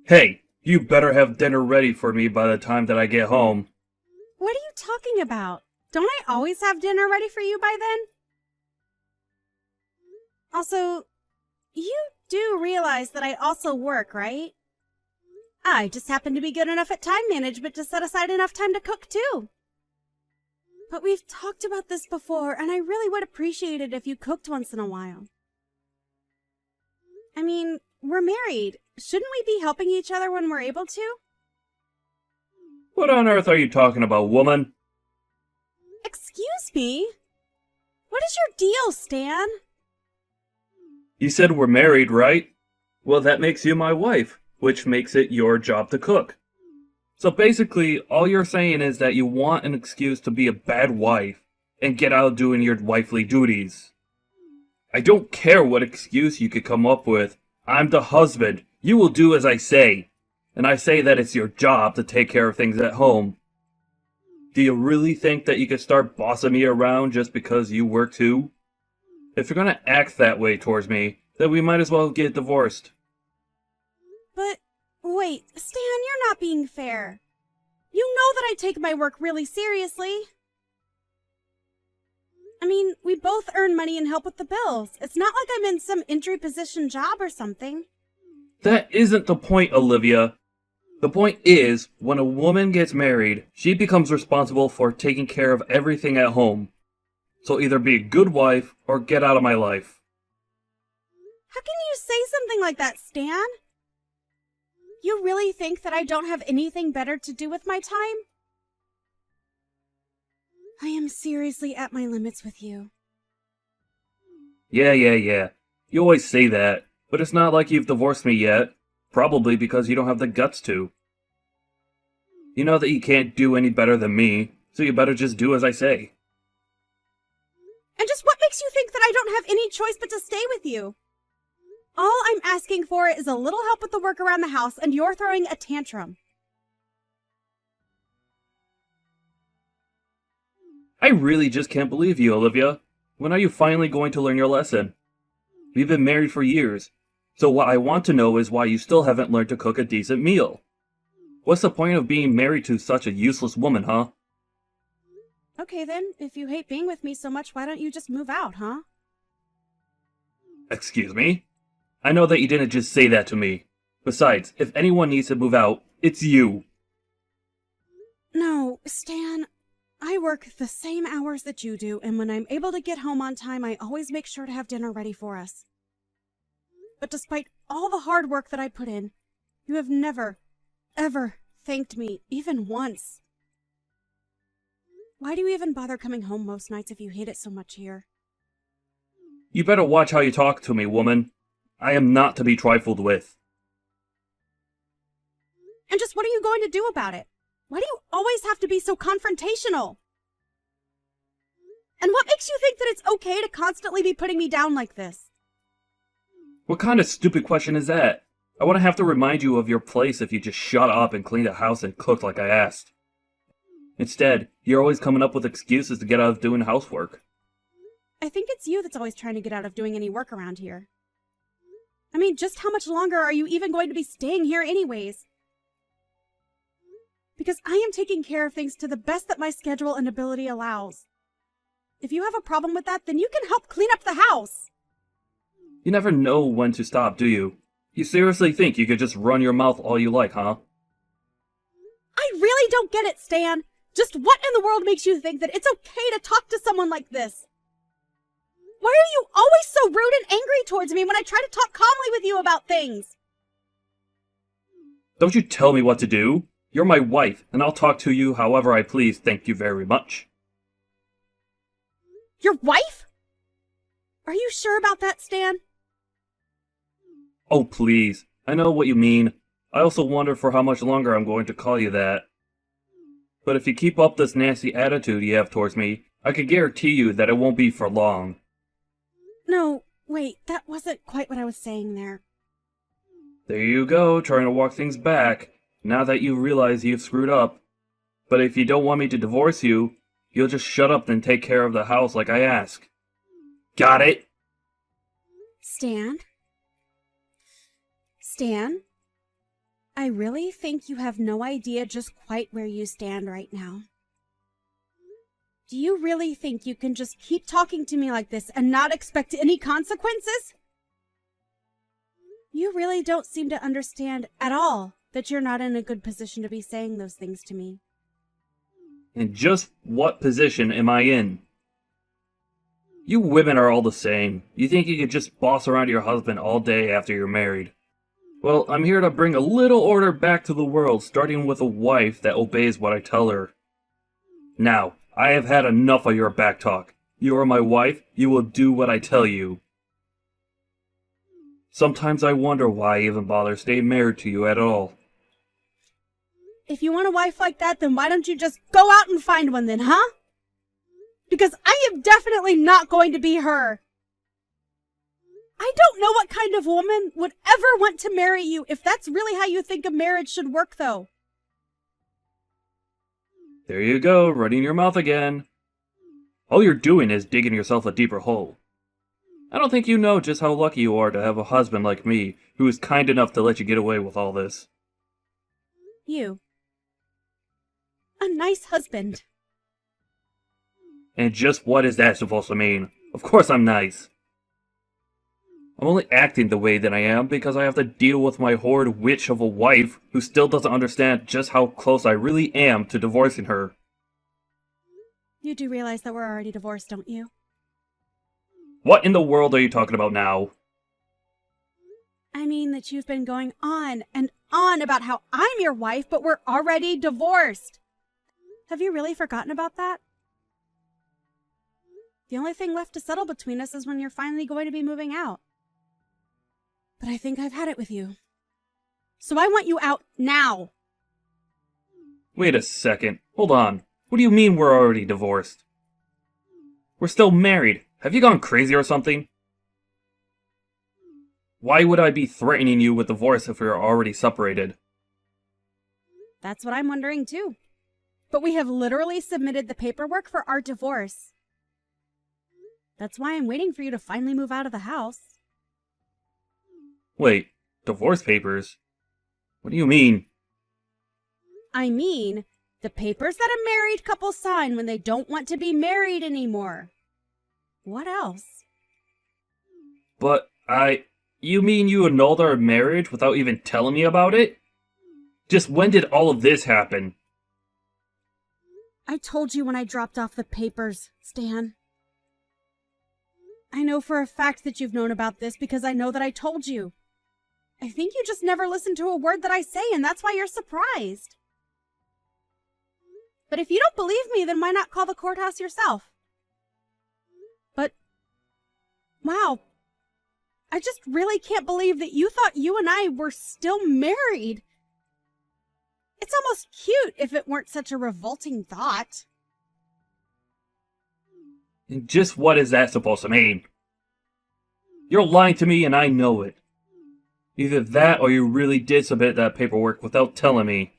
Hey, you better have dinner ready for me by the time that I get home. What are you talking about? Don't I always have dinner ready for you by then? Also, you do realize that I also work, right? I just happen to be good enough at time management to set aside enough time to cook too. But we've talked about this before, and I really would appreciate it if you cooked once in a while. I mean, we're married. Shouldn't we be helping each other when we're able to? What on earth are you talking about, woman? Excuse me? What is your deal, Stan? You said we're married, right? Well, that makes you my wife, which makes it your job to cook. So basically, all you're saying is that you want an excuse to be a bad wife and get out doing your wifely duties. I don't care what excuse you could come up with. I'm the husband. You will do as I say. And I say that it's your job to take care of things at home. Do you really think that you could start bossing me around just because you work too? If you're gonna act that way towards me, then we might as well get divorced. But, wait, Stan, you're not being fair. You know that I take my work really seriously. I mean, we both earn money and help with the bills. It's not like I'm in some entry position job or something. That isn't the point, Olivia. The point is, when a woman gets married, she becomes responsible for taking care of everything at home. So either be a good wife or get out of my life. How can you say something like that, Stan? You really think that I don't have anything better to do with my time? I am seriously at my limits with you. Yeah. You always say that, but it's not like you've divorced me yet. Probably because you don't have the guts to. You know that you can't do any better than me, so you better just do as I say. And just what makes you think that I don't have any choice but to stay with you? All I'm asking for is a little help with the work around the house, and you're throwing a tantrum. I really just can't believe you, Olivia. When are you finally going to learn your lesson? We've been married for years, so what I want to know is why you still haven't learned to cook a decent meal. What's the point of being married to such a useless woman, huh? Okay then, if you hate being with me so much, why don't you just move out, huh? Excuse me? I know that you didn't just say that to me. Besides, if anyone needs to move out, it's you. No, Stan, I work the same hours that you do, and when I'm able to get home on time, I always make sure to have dinner ready for us. But despite all the hard work that I put in, you have never, ever thanked me, even once. Why do you even bother coming home most nights if you hate it so much here? You better watch how you talk to me, woman. I am not to be trifled with. And just what are you going to do about it? Why do you always have to be so confrontational? And what makes you think that it's okay to constantly be putting me down like this? What kind of stupid question is that? I wouldn't have to remind you of your place if you just shut up and cleaned the house and cooked like I asked. Instead, you're always coming up with excuses to get out of doing housework. I think it's you that's always trying to get out of doing any work around here. I mean, just how much longer are you even going to be staying here anyways? Because I am taking care of things to the best that my schedule and ability allows. If you have a problem with that, then you can help clean up the house. You never know when to stop, do you? You seriously think you could just run your mouth all you like, huh? I really don't get it, Stan. Just what in the world makes you think that it's okay to talk to someone like this? Why are you always so rude and angry towards me when I try to talk calmly with you about things? Don't you tell me what to do. You're my wife, and I'll talk to you however I please, thank you very much. Your wife? Are you sure about that, Stan? Oh, please. I know what you mean. I also wonder for how much longer I'm going to call you that. But if you keep up this nasty attitude you have towards me, I can guarantee you that it won't be for long. No, wait, that wasn't quite what I was saying there. There you go, trying to walk things back, now that you realize you've screwed up. But if you don't want me to divorce you, you'll just shut up and take care of the house like I ask. Got it? Stan? Stan? I really think you have no idea just quite where you stand right now. Do you really think you can just keep talking to me like this and not expect any consequences? You really don't seem to understand at all that you're not in a good position to be saying those things to me. And just what position am I in? You women are all the same. You think you could just boss around your husband all day after you're married. Well, I'm here to bring a little order back to the world, starting with a wife that obeys what I tell her. Now, I have had enough of your backtalk. You are my wife, you will do what I tell you. Sometimes I wonder why I even bother staying married to you at all. If you want a wife like that, then why don't you just go out and find one then, huh? Because I am definitely not going to be her. I don't know what kind of woman would ever want to marry you if that's really how you think a marriage should work, though. There you go, running your mouth again. All you're doing is digging yourself a deeper hole. I don't think you know just how lucky you are to have a husband like me, who is kind enough to let you get away with all this. You. A nice husband. And just what is that supposed to mean? Of course I'm nice. I'm only acting the way that I am because I have to deal with my horrid witch of a wife who still doesn't understand just how close I really am to divorcing her. You do realize that we're already divorced, don't you? What in the world are you talking about now? I mean that you've been going on and on about how I'm your wife, but we're already divorced. Have you really forgotten about that? The only thing left to settle between us is when you're finally going to be moving out. But I think I've had it with you. So I want you out now. Wait a second. Hold on. What do you mean we're already divorced? We're still married. Have you gone crazy or something? Why would I be threatening you with divorce if we are already separated? That's what I'm wondering too. But we have literally submitted the paperwork for our divorce. That's why I'm waiting for you to finally move out of the house. Wait, divorce papers? What do you mean? I mean, the papers that a married couple sign when they don't want to be married anymore. What else? But you mean you annulled our marriage without even telling me about it? Just when did all of this happen? I told you when I dropped off the papers, Stan. I know for a fact that you've known about this because I know that I told you. I think you just never listen to a word that I say, and that's why you're surprised. But if you don't believe me, then why not call the courthouse yourself? But, wow, I just really can't believe that you thought you and I were still married. It's almost cute if it weren't such a revolting thought. And just what is that supposed to mean? You're lying to me and I know it. Either that or you really did submit that paperwork without telling me.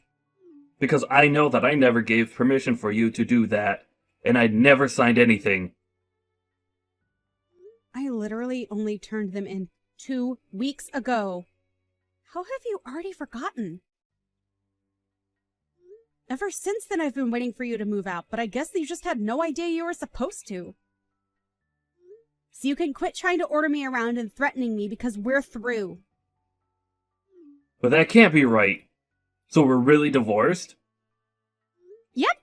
Because I know that I never gave permission for you to do that, and I never signed anything. I literally only turned them in 2 weeks ago. How have you already forgotten? Ever since then, I've been waiting for you to move out, but I guess you just had no idea you were supposed to. So you can quit trying to order me around and threatening me because we're through. But that can't be right. So we're really divorced? Yep,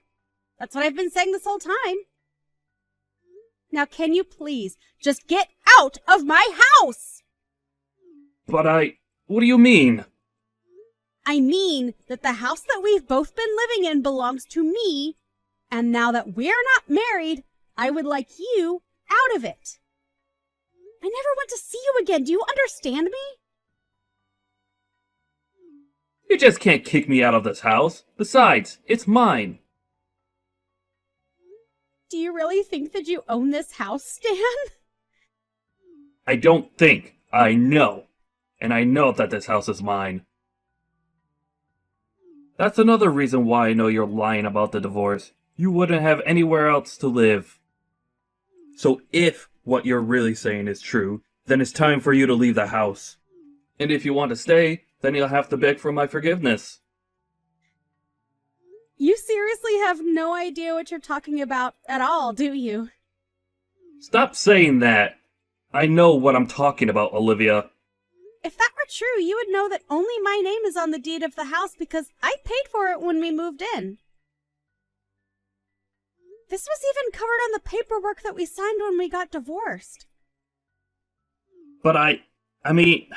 that's what I've been saying this whole time. Now can you please just get out of my house? But what do you mean? I mean that the house that we've both been living in belongs to me, and now that we're not married, I would like you out of it. I never want to see you again. Do you understand me? You just can't kick me out of this house. Besides, it's mine. Do you really think that you own this house, Stan? I don't think. I know. And I know that this house is mine. That's another reason why I know you're lying about the divorce. You wouldn't have anywhere else to live. So if what you're really saying is true, then it's time for you to leave the house. And if you want to stay, then you'll have to beg for my forgiveness. You seriously have no idea what you're talking about at all, do you? Stop saying that. I know what I'm talking about, Olivia. If that were true, you would know that only my name is on the deed of the house because I paid for it when we moved in. This was even covered on the paperwork that we signed when we got divorced. But I mean,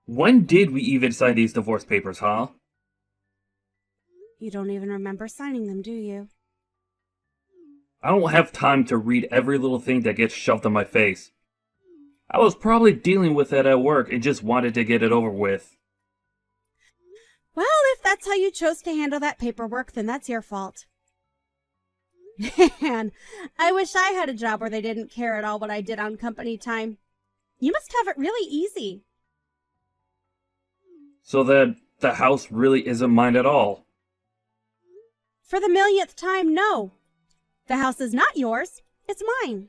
when did we even sign these divorce papers, huh? You don't even remember signing them, do you? I don't have time to read every little thing that gets shoved in my face. I was probably dealing with it at work and just wanted to get it over with. Well, if that's how you chose to handle that paperwork, then that's your fault. Man, I wish I had a job where they didn't care at all what I did on company time. You must have it really easy. So that the house really isn't mine at all. For the millionth time, no. The house is not yours. It's mine.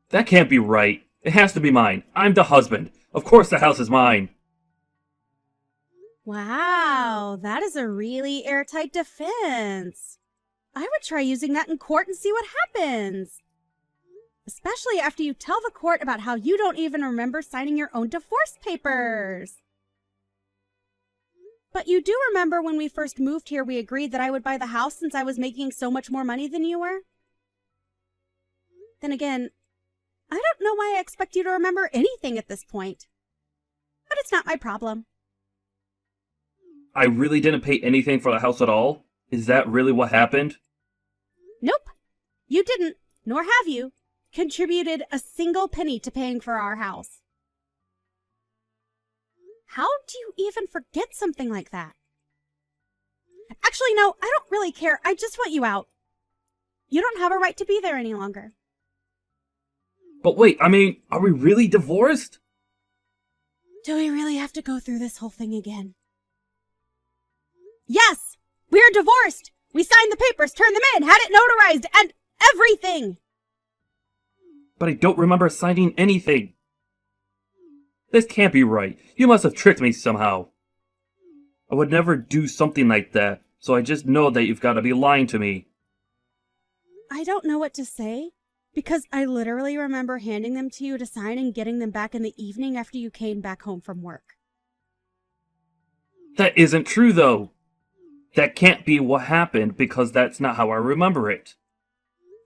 That can't be right. It has to be mine. I'm the husband. Of course the house is mine. Wow, that is a really airtight defense. I would try using that in court and see what happens. Especially after you tell the court about how you don't even remember signing your own divorce papers. But you do remember when we first moved here, we agreed that I would buy the house since I was making so much more money than you were? Then again, I don't know why I expect you to remember anything at this point. But it's not my problem. I really didn't pay anything for the house at all? Is that really what happened? Nope. You didn't, nor have you, contributed a single penny to paying for our house. How do you even forget something like that? Actually, no, I don't really care. I just want you out. You don't have a right to be there any longer. But wait, I mean, are we really divorced? Do we really have to go through this whole thing again? Yes! We're divorced! We signed the papers, turned them in, had it notarized, and everything! But I don't remember signing anything. This can't be right. You must have tricked me somehow. I would never do something like that, so I just know that you've got to be lying to me. I don't know what to say, because I literally remember handing them to you to sign and getting them back in the evening after you came back home from work. That isn't true, though. That can't be what happened because that's not how I remember it.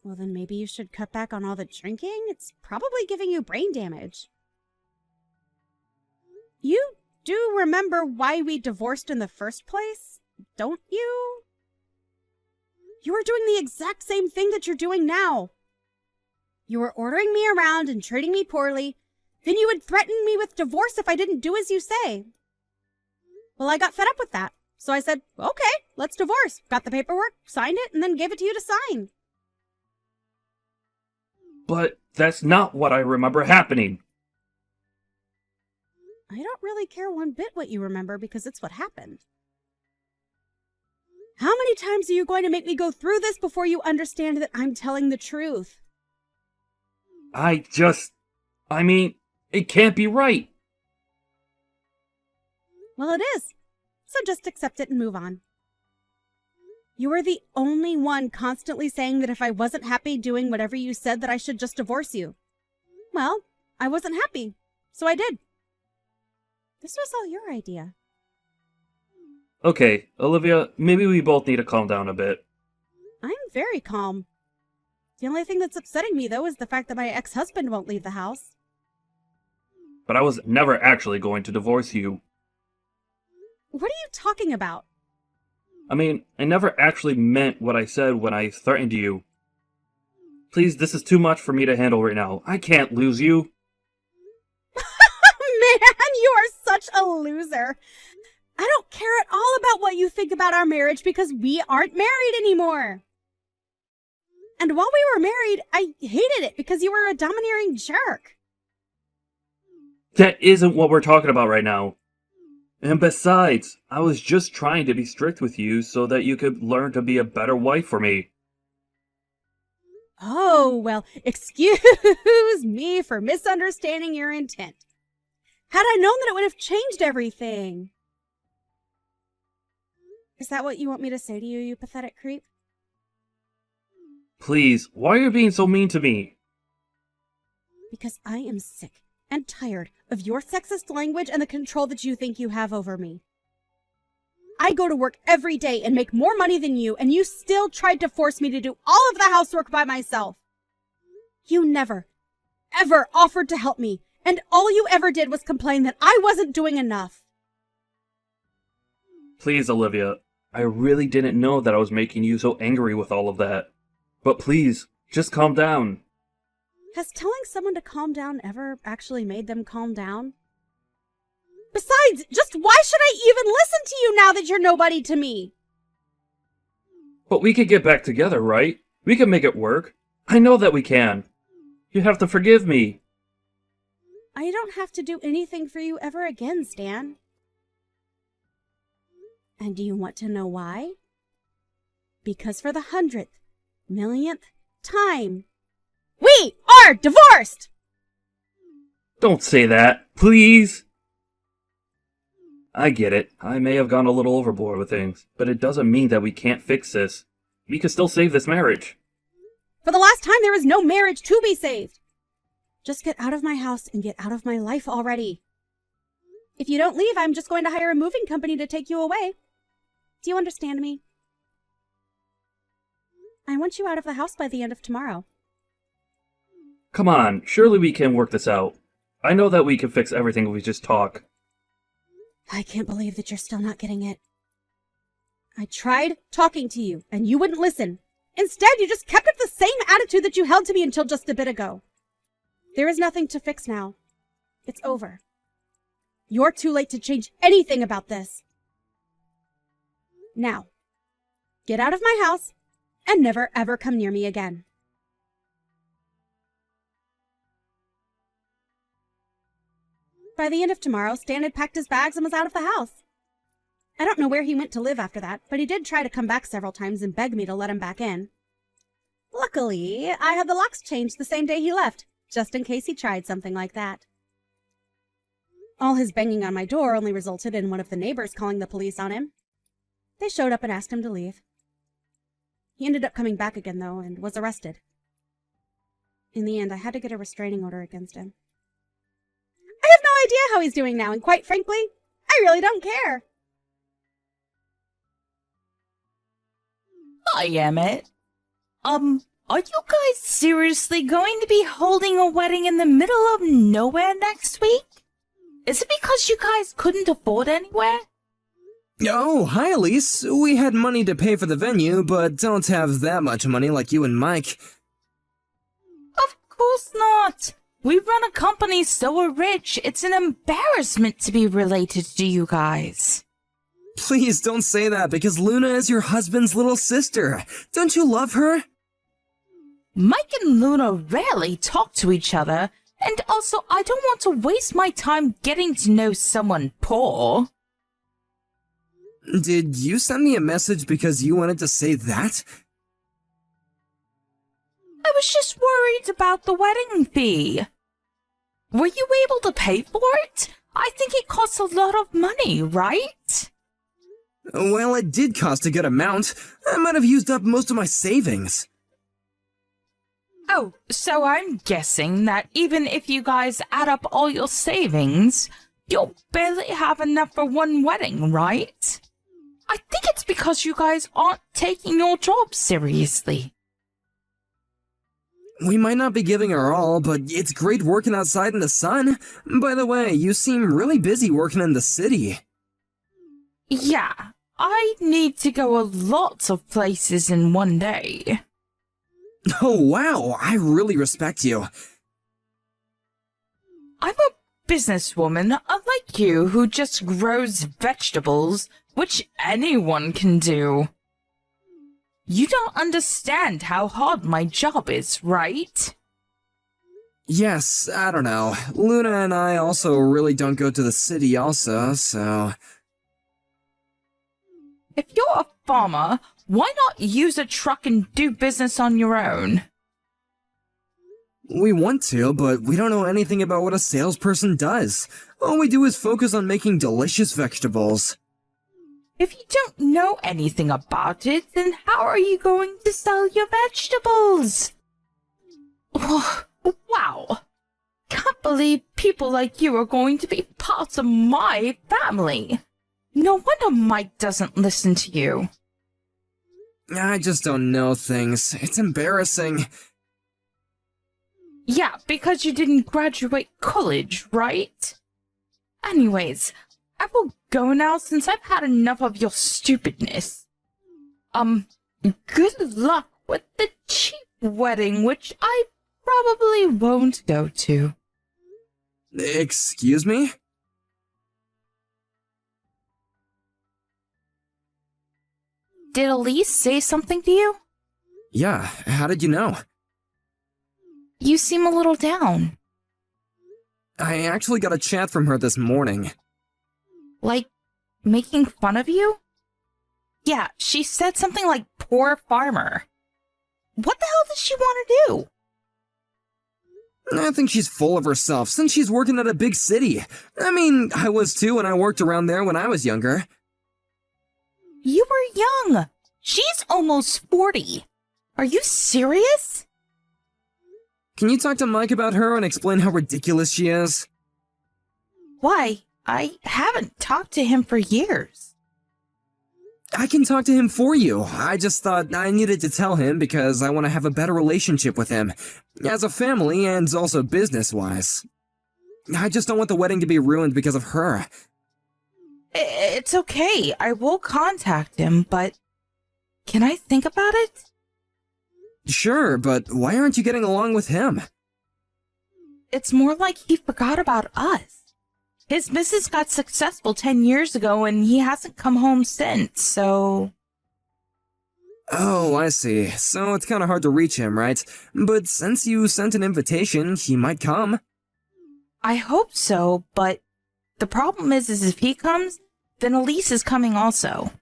Well, then maybe you should cut back on all the drinking. It's probably giving you brain damage. You do remember why we divorced in the first place, don't you? You were doing the exact same thing that you're doing now. You were ordering me around and treating me poorly. Then you would threaten me with divorce if I didn't do as you say. Well, I got fed up with that. So I said, okay, let's divorce. Got the paperwork, signed it, and then gave it to you to sign. But that's not what I remember happening. I don't really care one bit what you remember because it's what happened. How many times are you going to make me go through this before you understand that I'm telling the truth? I mean, it can't be right. Well, it is. So just accept it and move on. You were the only one constantly saying that if I wasn't happy doing whatever you said that I should just divorce you. Well, I wasn't happy, so I did. This was all your idea. Okay, Olivia, maybe we both need to calm down a bit. I'm very calm. The only thing that's upsetting me, though, is the fact that my ex-husband won't leave the house. But I was never actually going to divorce you. What are you talking about? I mean, I never actually meant what I said when I threatened you. Please, this is too much for me to handle right now. I can't lose you. Man, you are such a loser. I don't care at all about what you think about our marriage because we aren't married anymore. And while we were married, I hated it because you were a domineering jerk. That isn't what we're talking about right now. And besides, I was just trying to be strict with you so that you could learn to be a better wife for me. Oh, well, excuse me for misunderstanding your intent. Had I known that it would have changed everything. Is that what you want me to say to you, you pathetic creep? Please, why are you being so mean to me? Because I am sick and tired of your sexist language and the control that you think you have over me. I go to work every day and make more money than you, and you still tried to force me to do all of the housework by myself. You never, ever offered to help me, and all you ever did was complain that I wasn't doing enough. Please, Olivia, I really didn't know that I was making you so angry with all of that. But please, just calm down. Has telling someone to calm down ever actually made them calm down? Besides, just why should I even listen to you now that you're nobody to me? But we could get back together, right? We can make it work. I know that we can. You have to forgive me. I don't have to do anything for you ever again, Stan. And do you want to know why? Because for the 100th, millionth time, we are divorced! Don't say that, please. I get it. I may have gone a little overboard with things, but it doesn't mean that we can't fix this. We can still save this marriage. For the last time, there is no marriage to be saved. Just get out of my house and get out of my life already. If you don't leave, I'm just going to hire a moving company to take you away. Do you understand me? I want you out of the house by the end of tomorrow. Come on, surely we can work this out. I know that we can fix everything if we just talk. I can't believe that you're still not getting it. I tried talking to you, and you wouldn't listen. Instead, you just kept up the same attitude that you held to me until just a bit ago. There is nothing to fix now. It's over. You're too late to change anything about this. Now, get out of my house and never ever come near me again. By the end of tomorrow, Stan had packed his bags and was out of the house. I don't know where he went to live after that, but he did try to come back several times and beg me to let him back in. Luckily, I had the locks changed the same day he left, just in case he tried something like that. All his banging on my door only resulted in one of the neighbors calling the police on him. They showed up and asked him to leave. He ended up coming back again, though, and was arrested. In the end, I had to get a restraining order against him. I have no idea how he's doing now, and quite frankly, I really don't care. Hi, Emmett. Are you guys seriously going to be holding a wedding in the middle of nowhere next week? Is it because you guys couldn't afford anywhere? Oh, hi, Elise. We had money to pay for the venue, but don't have that much money like you and Mike. Of course not. We run a company so we're rich, it's an embarrassment to be related to you guys. Please don't say that, because Luna is your husband's little sister. Don't you love her? Mike and Luna rarely talk to each other, and also I don't want to waste my time getting to know someone poor. Did you send me a message because you wanted to say that? I was just worried about the wedding fee. Were you able to pay for it? I think it costs a lot of money, right? Well, it did cost a good amount. I might have used up most of my savings. Oh, so I'm guessing that even if you guys add up all your savings, you'll barely have enough for one wedding, right? I think it's because you guys aren't taking your job seriously. We might not be giving our all, but it's great working outside in the sun. By the way, you seem really busy working in the city. Yeah, I need to go a lot of places in one day. Oh, wow, I really respect you. I'm a businesswoman, unlike you, who just grows vegetables, which anyone can do. You don't understand how hard my job is, right? Yes, I don't know. Luna and I also really don't go to the city also, so... If you're a farmer, why not use a truck and do business on your own? We want to, but we don't know anything about what a salesperson does. All we do is focus on making delicious vegetables. If you don't know anything about it, then how are you going to sell your vegetables? Wow. Can't believe people like you are going to be part of my family. No wonder Mike doesn't listen to you. I just don't know things. It's embarrassing. Yeah, because you didn't graduate college, right? Anyways, I will go now since I've had enough of your stupidness. Good luck with the cheap wedding, which I probably won't go to. Excuse me? Did Elise say something to you? Yeah, how did you know? You seem a little down. I actually got a chat from her this morning. Like, making fun of you? Yeah, she said something like, poor farmer. What the hell does she want to do? I think she's full of herself since she's working at a big city. I mean, I was too when I worked around there when I was younger. You were young. She's almost 40. Are you serious? Can you talk to Mike about her and explain how ridiculous she is? Why? I haven't talked to him for years. I can talk to him for you. I just thought I needed to tell him because I want to have a better relationship with him. As a family and also business-wise. I just don't want the wedding to be ruined because of her. It's okay. I will contact him, but can I think about it? Sure, but why aren't you getting along with him? It's more like he forgot about us. His business got successful 10 years ago and he hasn't come home since, so... Oh, I see. So it's kind of hard to reach him, right? But since you sent an invitation, he might come. I hope so, but the problem is if he comes, then Elise is coming also.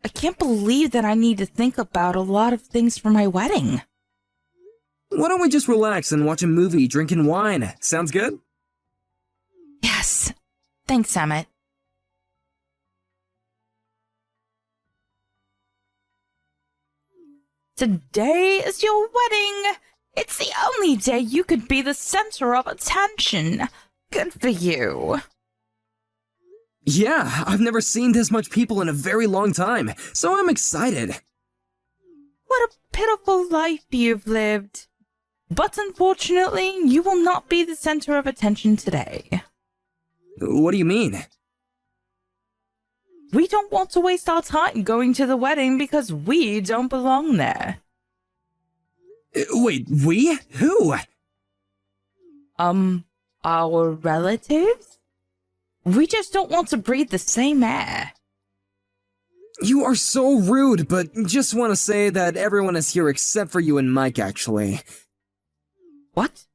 I can't believe that I need to think about a lot of things for my wedding. Why don't we just relax and watch a movie drinking wine? Sounds good? Yes. Thanks, Emmett. Today is your wedding. It's the only day you could be the center of attention. Good for you. Yeah, I've never seen this much people in a very long time, so I'm excited. What a pitiful life you've lived. But unfortunately, you will not be the center of attention today. What do you mean? We don't want to waste our time going to the wedding because we don't belong there. Wait, we? Who? Our relatives? We just don't want to breathe the same air. You are so rude, but just want to say that everyone is here except for you and Mike, actually. What?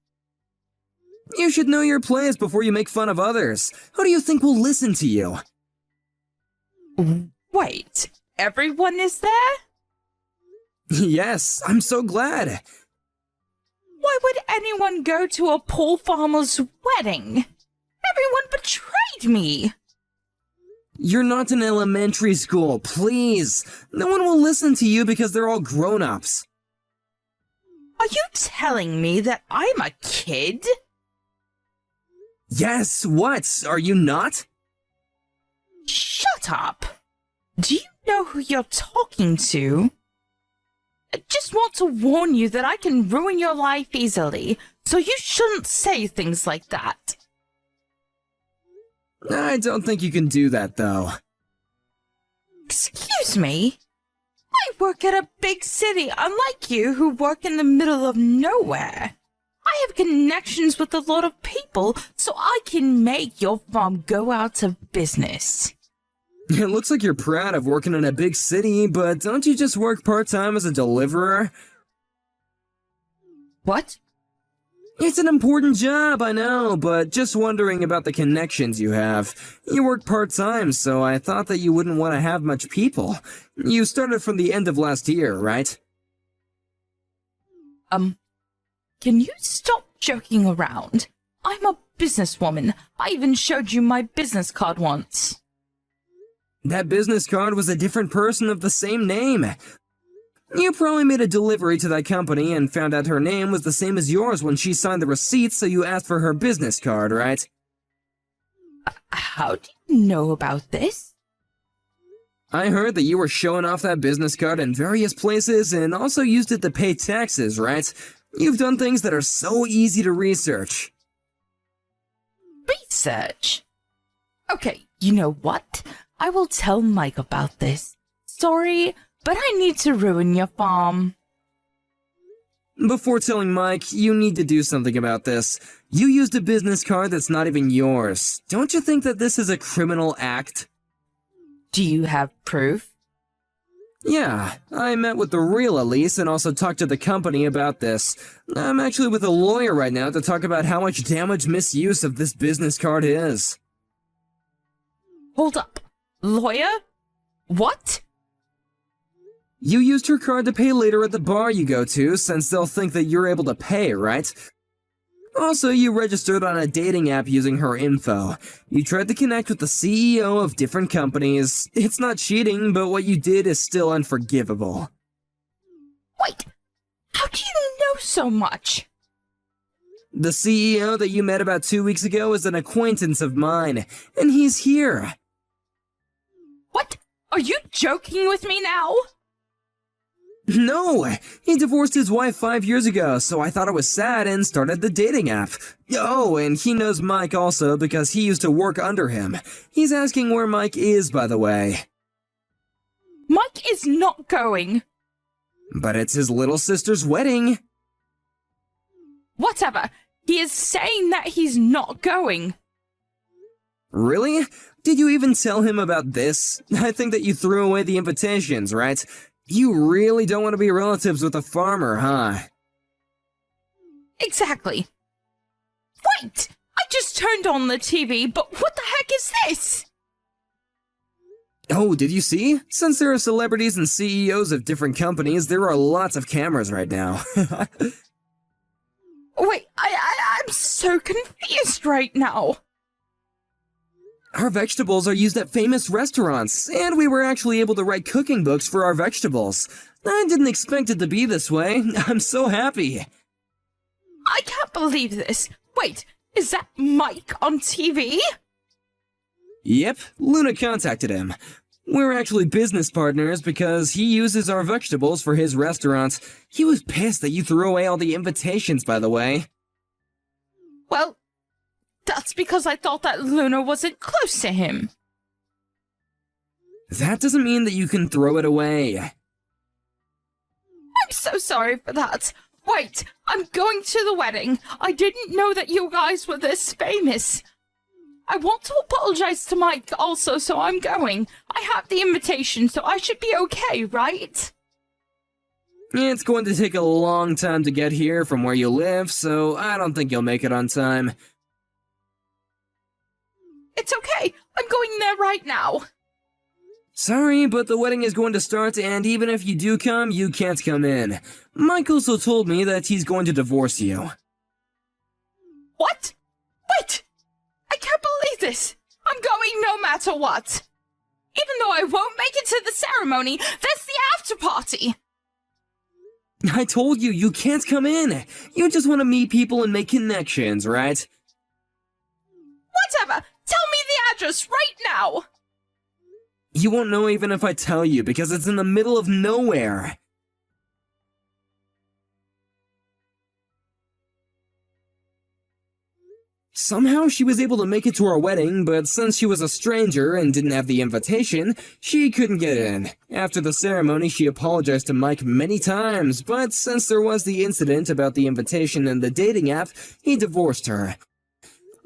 You should know your place before you make fun of others. Who do you think will listen to you? Wait, everyone is there? Yes, I'm so glad. Why would anyone go to a poor farmer's wedding? Everyone betrayed me! You're not in elementary school, please. No one will listen to you because they're all grown-ups. Are you telling me that I'm a kid? Yes, what? Are you not? Shut up! Do you know who you're talking to? I just want to warn you that I can ruin your life easily, so you shouldn't say things like that. I don't think you can do that, though. Excuse me? I work at a big city, unlike you who work in the middle of nowhere. I have connections with a lot of people, so I can make your farm go out of business. It looks like you're proud of working in a big city, but don't you just work part-time as a deliverer? What? It's an important job, I know, but just wondering about the connections you have. You work part-time, so I thought that you wouldn't want to have much people. You started from the end of last year, right? can you stop joking around? I'm a businesswoman. I even showed you my business card once. That business card was a different person of the same name. You probably made a delivery to that company and found out her name was the same as yours when she signed the receipt, so you asked for her business card, right? How do you know about this? I heard that you were showing off that business card in various places and also used it to pay taxes, right? You've done things that are so easy to research. Research? Okay, you know what? I will tell Mike about this. Sorry, but I need to ruin your farm. Before telling Mike, you need to do something about this. You used a business card that's not even yours. Don't you think that this is a criminal act? Do you have proof? Yeah, I met with the real Elise and also talked to the company about this. I'm actually with a lawyer right now to talk about how much damage misuse of this business card is. Hold up. Lawyer? What? You used her card to pay later at the bar you go to, since they'll think that you're able to pay, right? Also, you registered on a dating app using her info. You tried to connect with the CEO of different companies. It's not cheating, but what you did is still unforgivable. Wait, how do you know so much? The CEO that you met about 2 weeks ago is an acquaintance of mine, and he's here. What? Are you joking with me now? No! He divorced his wife 5 years ago, so I thought it was sad and started the dating app. Oh, and he knows Mike also because he used to work under him. He's asking where Mike is, by the way. Mike is not going. But it's his little sister's wedding. Whatever. He is saying that he's not going. Really? Did you even tell him about this? I think that you threw away the invitations, right? You really don't want to be relatives with a farmer, huh? Exactly. Wait! I just turned on the TV, but what the heck is this? Oh, did you see? Since there are celebrities and CEOs of different companies, there are lots of cameras right now. Wait, I'm so confused right now. Our vegetables are used at famous restaurants, and we were actually able to write cooking books for our vegetables. I didn't expect it to be this way. I'm so happy. I can't believe this. Wait, is that Mike on TV? Yep, Luna contacted him. We're actually business partners because he uses our vegetables for his restaurant. He was pissed that you threw away all the invitations, by the way. Well, that's because I thought that Luna wasn't close to him. That doesn't mean that you can throw it away. I'm so sorry for that. Wait, I'm going to the wedding. I didn't know that you guys were this famous. I want to apologize to Mike also, so I'm going. I have the invitation, so I should be okay, right? It's going to take a long time to get here from where you live, so I don't think you'll make it on time. It's okay. I'm going there right now. Sorry, but the wedding is going to start, and even if you do come, you can't come in. Mike also told me that he's going to divorce you. What? Wait! I can't believe this! I'm going no matter what! Even though I won't make it to the ceremony, there's the after party! I told you, you can't come in. You just want to meet people and make connections, right? Whatever! Tell me the address right now! You won't know even if I tell you, because it's in the middle of nowhere. Somehow she was able to make it to our wedding, but since she was a stranger and didn't have the invitation, she couldn't get in. After the ceremony, she apologized to Mike many times, but since there was the incident about the invitation and the dating app, he divorced her.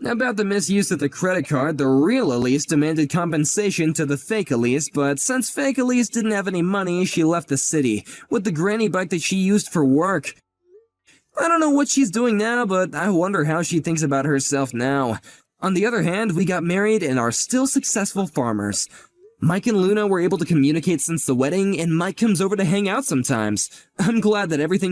About the misuse of the credit card, the real Elise demanded compensation to the fake Elise, but since fake Elise didn't have any money, she left the city, with the granny bike that she used for work. I don't know what she's doing now, but I wonder how she thinks about herself now. On the other hand, we got married and are still successful farmers. Mike and Luna were able to communicate since the wedding, and Mike comes over to hang out sometimes. I'm glad that everything